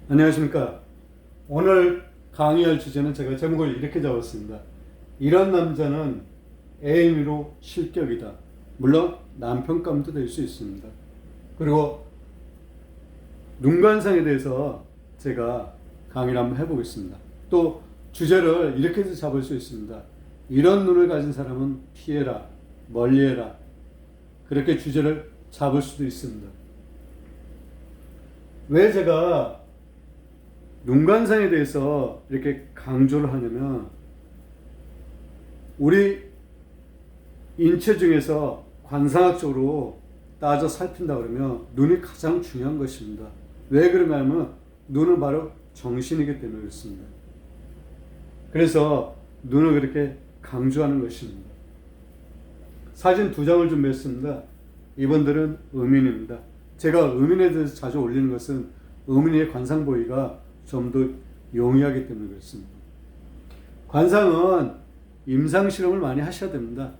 안녕하십니까. 오늘 강의할 주제는 제가 제목을 이렇게 잡았습니다. 이런 남자는 애인으로 실격이다. 물론 남편감도 될 수 있습니다. 그리고 눈관상에 대해서 제가 강의를 한번 해보겠습니다. 또 주제를 이렇게도 잡을 수 있습니다. 이런 눈을 가진 사람은 피해라, 멀리해라. 그렇게 주제를 잡을 수도 있습니다. 왜 제가 눈관상에 대해서 이렇게 강조를 하냐면, 우리 인체 중에서 관상학적으로 따져 살핀다 그러면 눈이 가장 중요한 것입니다. 왜 그런가 하면 눈은 바로 정신이기 때문에 그렇습니다. 그래서 눈을 그렇게 강조하는 것입니다. 사진 2장을 준비했습니다. 이분들은 음인입니다. 제가 음인에 대해서 자주 올리는 것은 음인의 관상 보기가 좀 더 용이하기 때문에 그렇습니다. 관상은 임상 실험을 많이 하셔야 됩니다.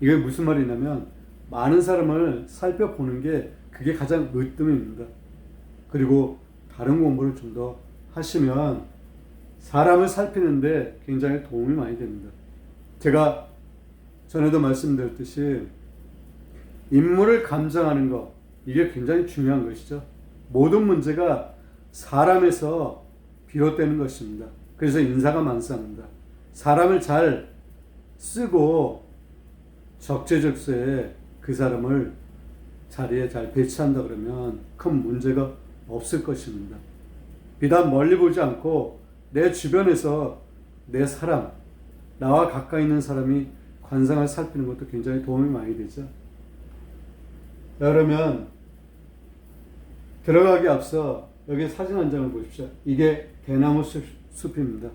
이게 무슨 말이냐면, 많은 사람을 살펴보는 게 그게 가장 으뜸입니다. 그리고 다른 공부를 좀 더 하시면 사람을 살피는데 굉장히 도움이 많이 됩니다. 제가 전에도 말씀드렸듯이 인물을 감정하는 것, 이게 굉장히 중요한 것이죠. 모든 문제가 사람에서 비롯되는 것입니다. 그래서 인사가 만사합니다. 사람을 잘 쓰고 적재적소에 그 사람을 자리에 잘 배치한다 그러면 큰 문제가 없을 것입니다. 비단 멀리 보지 않고 내 주변에서 내 사람, 나와 가까이 있는 사람이 관상을 살피는 것도 굉장히 도움이 많이 되죠. 그러면 들어가기 앞서 여기 사진 한 장을 보십시오. 이게 대나무 숲입니다.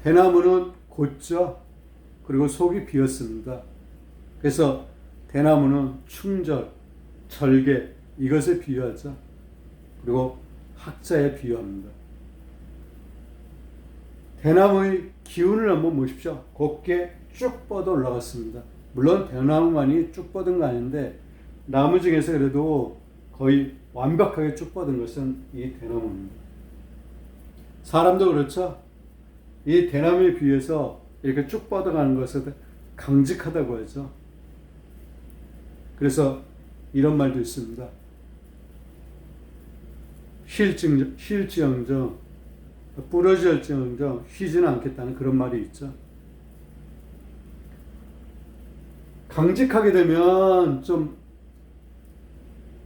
대나무는 곧죠. 그리고 속이 비었습니다. 그래서 대나무는 충절, 절개, 이것에 비유하죠. 그리고 학자에 비유합니다. 대나무의 기운을 한번 보십시오. 곱게 쭉 뻗어 올라갔습니다. 물론 대나무만이 쭉 뻗은 거 아닌데, 나무 중에서 그래도 거의 완벽하게 쭉 뻗은 것은 이 대나무입니다. 사람도 그렇죠. 이 대나무에 비해서 이렇게 쭉 뻗어가는 것을 강직하다고 하죠. 그래서 이런 말도 있습니다. 쉴지언정 부러질지언정 휘지는 않겠다는 그런 말이 있죠. 강직하게 되면 좀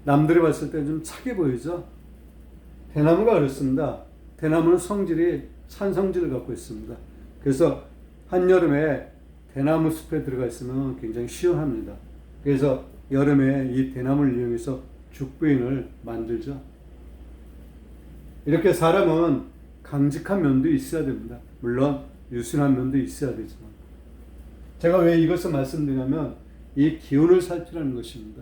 남들이 봤을 때 좀 차게 보이죠. 대나무가 그렇습니다. 대나무는 성질이 찬 성질을 갖고 있습니다. 그래서 한여름에 대나무 숲에 들어가 있으면 굉장히 시원합니다. 그래서 여름에 이 대나무를 이용해서 죽부인을 만들죠. 이렇게 사람은 강직한 면도 있어야 됩니다. 물론 유순한 면도 있어야 되지만, 제가 왜 이것을 말씀드리냐면 이 기운을 살피라는 것입니다.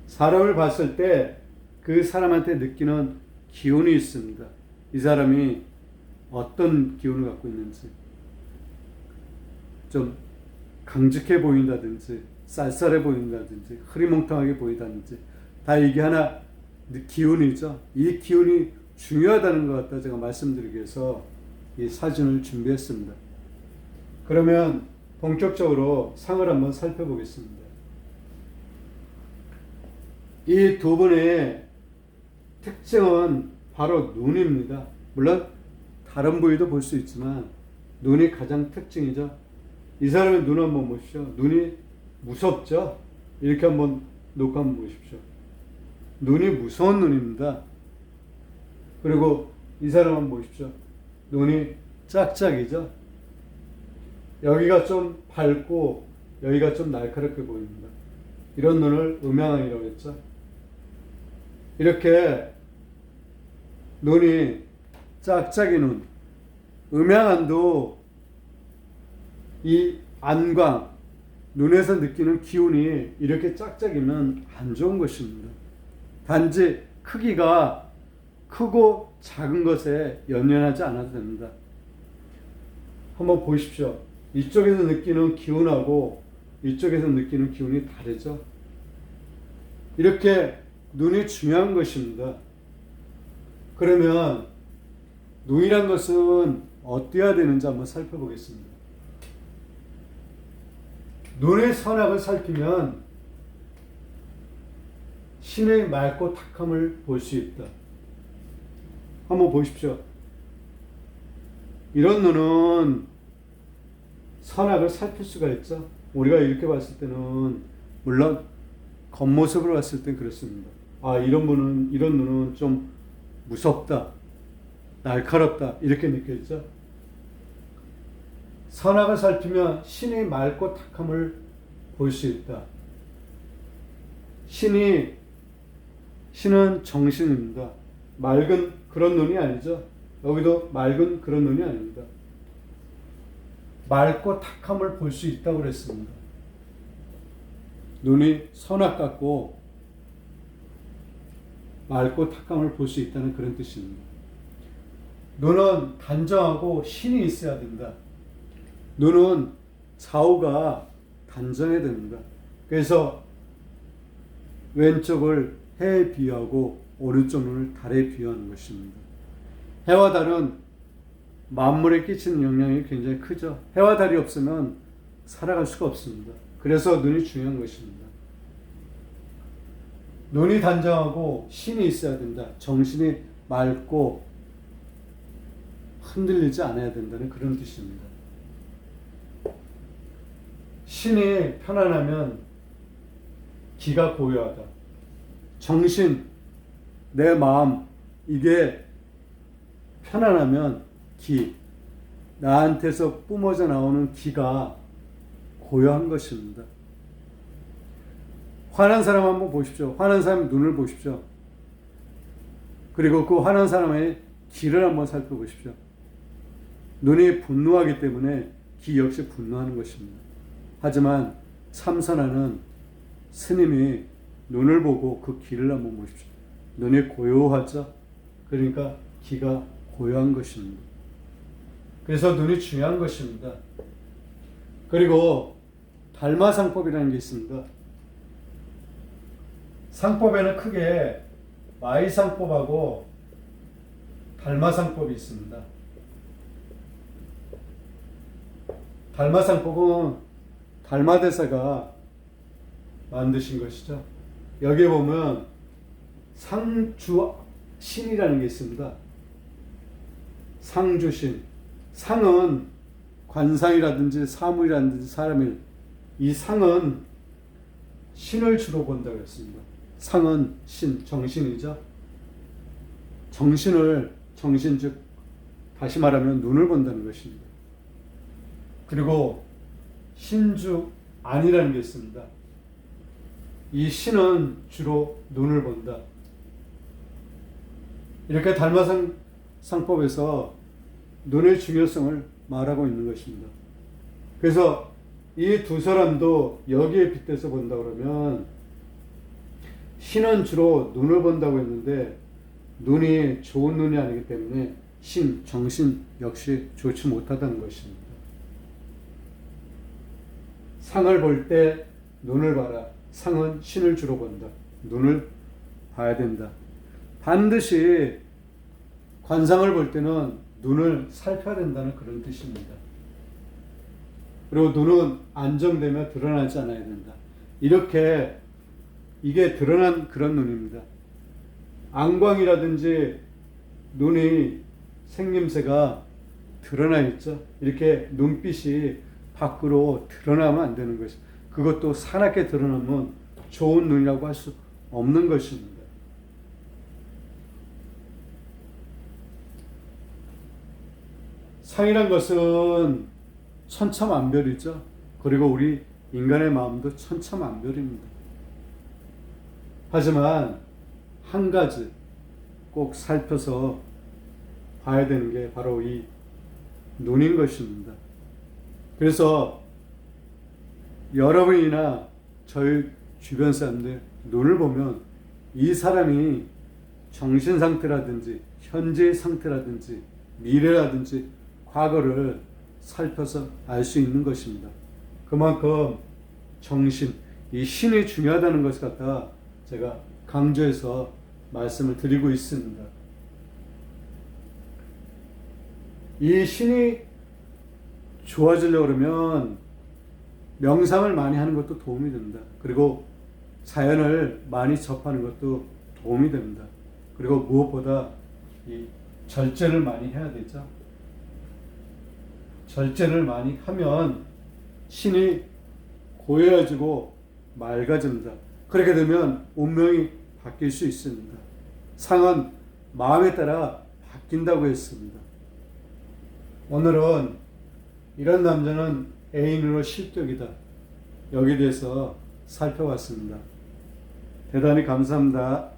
사람을 봤을 때 그 사람한테 느끼는 기운이 있습니다. 이 사람이 어떤 기운을 갖고 있는지, 좀 강직해 보인다든지 쌀쌀해 보인다든지 흐리멍텅하게 보인다든지, 다 이게 하나 기운이죠. 이 기운이 중요하다는 것 같다 제가 말씀드리기 위해서 이 사진을 준비했습니다. 그러면 본격적으로 상을 한번 살펴보겠습니다. 이 두 분의 특징은 바로 눈입니다. 물론 다른 부위도 볼 수 있지만 눈이 가장 특징이죠. 이 사람의 눈 한번 보십시오. 눈이 무섭죠? 이렇게 한번 놓고 한번 보십시오. 눈이 무서운 눈입니다. 그리고 이 사람 한번 보십시오. 눈이 짝짝이죠? 여기가 좀 밝고 여기가 좀 날카롭게 보입니다. 이런 눈을 음양이라고 했죠. 이렇게 눈이 짝짝이 눈, 음양안도 이 안광, 눈에서 느끼는 기운이 이렇게 짝짝이면 안 좋은 것입니다. 단지 크기가 크고 작은 것에 연연하지 않아도 됩니다. 한번 보십시오. 이쪽에서 느끼는 기운하고 이쪽에서 느끼는 기운이 다르죠. 이렇게 눈이 중요한 것입니다. 그러면 눈이란 것은 어때야 되는지 한번 살펴보겠습니다. 눈의 선악을 살피면 신의 맑고 탁함을 볼 수 있다. 한번 보십시오. 이런 눈은 선악을 살필 수가 있죠. 우리가 이렇게 봤을 때는 물론 겉모습으로 봤을 땐 그렇습니다. 아, 이런 눈은 좀 무섭다, 날카롭다 이렇게 느껴지죠. 선악을 살피면 신의 맑고 탁함을 볼 수 있다. 신은 정신입니다. 맑은 그런 눈이 아니죠. 여기도 맑은 그런 눈이 아닙니다. 맑고 탁함을 볼 수 있다고 그랬습니다. 눈이 선악 같고 맑고 탁함을 볼 수 있다는 그런 뜻입니다. 눈은 단정하고 신이 있어야 된다. 눈은 좌우가 단정해야 됩니다. 그래서 왼쪽을 해에 비유하고 오른쪽 눈을 달에 비유하는 것입니다. 해와 달은 만물에 끼치는 영향이 굉장히 크죠. 해와 달이 없으면 살아갈 수가 없습니다. 그래서 눈이 중요한 것입니다. 눈이 단정하고 신이 있어야 된다. 정신이 맑고 흔들리지 않아야 된다는 그런 뜻입니다. 신이 편안하면 기가 고요하다. 정신, 내 마음, 이게 편안하면 나한테서 뿜어져 나오는 기가 고요한 것입니다. 화난 사람 한번 보십시오. 화난 사람 눈을 보십시오. 그리고 그 화난 사람의 기를 한번 살펴보십시오. 눈이 분노하기 때문에 기 역시 분노하는 것입니다. 하지만 참선하는 스님이 눈을 보고 그 기를 한번 보십시오. 눈이 고요하죠? 그러니까 기가 고요한 것입니다. 그래서 눈이 중요한 것입니다. 그리고 달마상법이라는 게 있습니다. 상법에는 크게 마이상법하고 달마상법이 있습니다. 달마상법은 달마대사가 만드신 것이죠. 여기에 보면 상주신이라는 게 있습니다. 상주신. 상은 관상이라든지 사물이라든지 사람일. 이 상은 신을 주로 본다고 했습니다. 상은 신, 정신이죠. 정신 즉 다시 말하면 눈을 본다는 것입니다. 그리고 신주 안이라는 게 있습니다. 이 신은 주로 눈을 본다. 이렇게 달마상법에서 눈의 중요성을 말하고 있는 것입니다. 그래서 이 두 사람도 여기에 빗대서 본다 그러면 신은 주로 눈을 본다고 했는데 눈이 좋은 눈이 아니기 때문에 정신 역시 좋지 못하다는 것입니다. 상을 볼 때 눈을 봐라. 상은 신을 주로 본다. 눈을 봐야 된다. 반드시 관상을 볼 때는 눈을 살펴야 된다는 그런 뜻입니다. 그리고 눈은 안정되며 드러나지 않아야 된다. 이게 드러난 그런 눈입니다. 안광이라든지 눈이 생김새가 드러나 있죠. 이렇게 눈빛이 밖으로 드러나면 안 되는 것이. 그것도 사납게 드러나면 좋은 눈이라고 할 수 없는 것입니다. 상이란 것은 천차만별이죠. 그리고 우리 인간의 마음도 천차만별입니다. 하지만 한 가지 꼭 살펴서 봐야 되는 게 바로 이 눈인 것입니다. 그래서 여러분이나 저희 주변 사람들 눈을 보면 이 사람이 정신 상태라든지 현재의 상태라든지 미래라든지 과거를 살펴서 알 수 있는 것입니다. 그만큼 정신, 이 신이 중요하다는 것을 갖다가 제가 강조해서 말씀을 드리고 있습니다. 이 신이 좋아지려고 그러면 명상을 많이 하는 것도 도움이 됩니다. 그리고 자연을 많이 접하는 것도 도움이 됩니다. 그리고 무엇보다 이 절제를 많이 해야 되죠. 절제를 많이 하면 신이 고요해지고 맑아집니다. 그렇게 되면 운명이 바뀔 수 있습니다. 상은 마음에 따라 바뀐다고 했습니다. 오늘은 이런 남자는 애인으로 실격이다. 여기에 대해서 살펴봤습니다. 대단히 감사합니다.